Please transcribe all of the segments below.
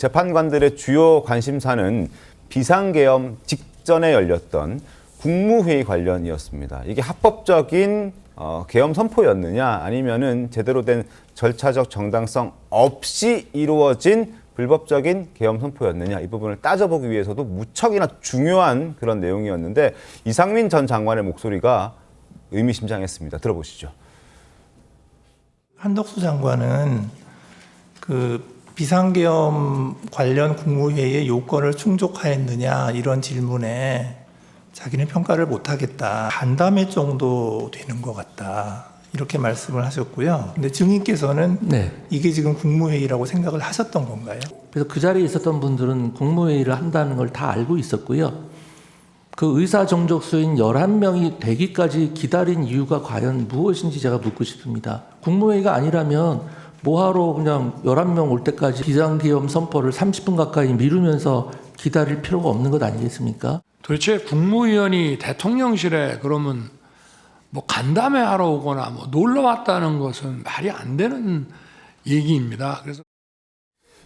재판관들의 주요 관심사는 비상계엄 직전에 열렸던 국무회의 관련이었습니다. 이게 합법적인 계엄 선포였느냐 아니면은 제대로 된 절차적 정당성 없이 이루어진 불법적인 계엄 선포였느냐 이 부분을 따져보기 위해서도 무척이나 중요한 그런 내용이었는데 이상민 전 장관의 목소리가 의미심장했습니다. 들어보시죠. 한덕수 장관은 그 비상계엄 관련 국무회의의 요건을 충족하였느냐 이런 질문에 자기는 평가를 못하겠다. 간담회 정도 되는 것 같다. 이렇게 말씀을 하셨고요. 근데 증인께서는 이게 지금 국무회의라고 생각을 하셨던 건가요? 그래서 그 자리에 있었던 분들은 국무회의를 한다는 걸 다 알고 있었고요. 그 의사 정족수인 11명이 되기까지 기다린 이유가 과연 무엇인지 제가 묻고 싶습니다. 국무회의가 아니라면 뭐하러 그냥 11명 올 때까지 비상계엄 선포를 30분 가까이 미루면서 기다릴 필요가 없는 것 아니겠습니까? 도대체 국무위원이 대통령실에 그러면 뭐 간담회 하러 오거나 뭐 놀러 왔다는 것은 말이 안 되는 얘기입니다. 그래서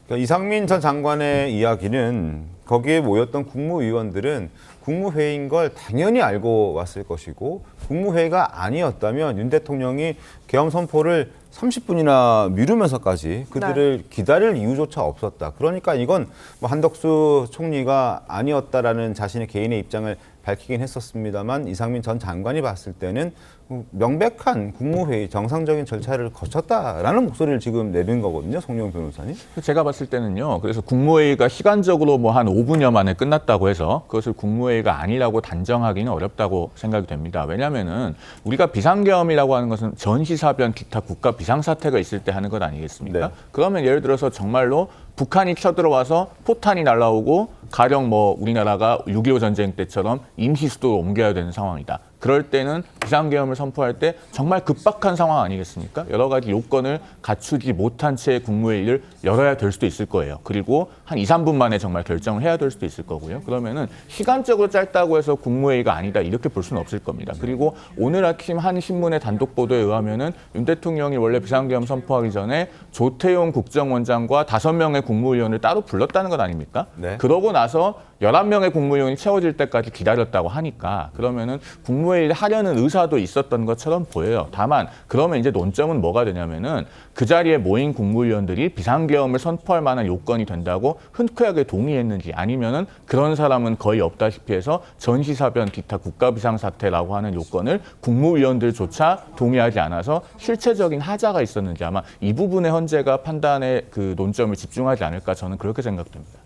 그러니까 이상민 전 장관의 이야기는 거기에 모였던 국무위원들은 국무회의인 걸 당연히 알고 왔을 것이고 국무회의가 아니었다면 윤 대통령이 계엄 선포를 30분이나 미루면서까지 그들을 기다릴 이유조차 없었다. 그러니까 이건 뭐 한덕수 총리가 아니었다라는 자신의 개인의 입장을 밝히긴 했었습니다만 이상민 전 장관이 봤을 때는 명백한 국무회의 정상적인 절차를 거쳤다라는 목소리를 지금 내는 거거든요. 송영 변호사님. 제가 봤을 때는요. 그래서 국무회의가 시간적으로 뭐 한 5분여 만에 끝났다고 해서 그것을 국무회의가 아니라고 단정하기는 어렵다고 생각이 됩니다. 왜냐하면은 우리가 비상계엄이라고 하는 것은 전시사변 기타 국가 비상사태가 있을 때 하는 것 아니겠습니까? 네. 그러면 예를 들어서 정말로 북한이 쳐들어와서 포탄이 날아오고 가령 뭐 우리나라가 6.25 전쟁 때처럼 임시 수도로 옮겨야 되는 상황이다. 그럴 때는 비상계엄을 선포할 때 정말 급박한 상황 아니겠습니까? 여러 가지 요건을 갖추지 못한 채 국무회의를 열어야 될 수도 있을 거예요. 그리고 한 2, 3분 만에 정말 결정을 해야 될 수도 있을 거고요. 그러면은 시간적으로 짧다고 해서 국무회의가 아니다 이렇게 볼 수는 없을 겁니다. 그리고 오늘 아침 한 신문의 단독 보도에 의하면은 윤 대통령이 원래 비상계엄 선포하기 전에 조태용 국정원장과 5명의 국무위원을 따로 불렀다는 것 아닙니까? 네. 그러고 나서 11명의 국무위원이 채워질 때까지 기다렸다고 하니까 그러면은 국무회의를 하려는 의사도 있었던 것처럼 보여요. 다만 그러면 이제 논점은 뭐가 되냐면은 그 자리에 모인 국무위원들이 비상계엄을 선포할 만한 요건이 된다고 흔쾌하게 동의했는지 아니면은 그런 사람은 거의 없다시피 해서 전시사변 기타 국가비상사태라고 하는 요건을 국무위원들조차 동의하지 않아서 실체적인 하자가 있었는지 아마 이 부분의 헌재가 판단에 그 논점을 집중하지 않을까 저는 그렇게 생각됩니다.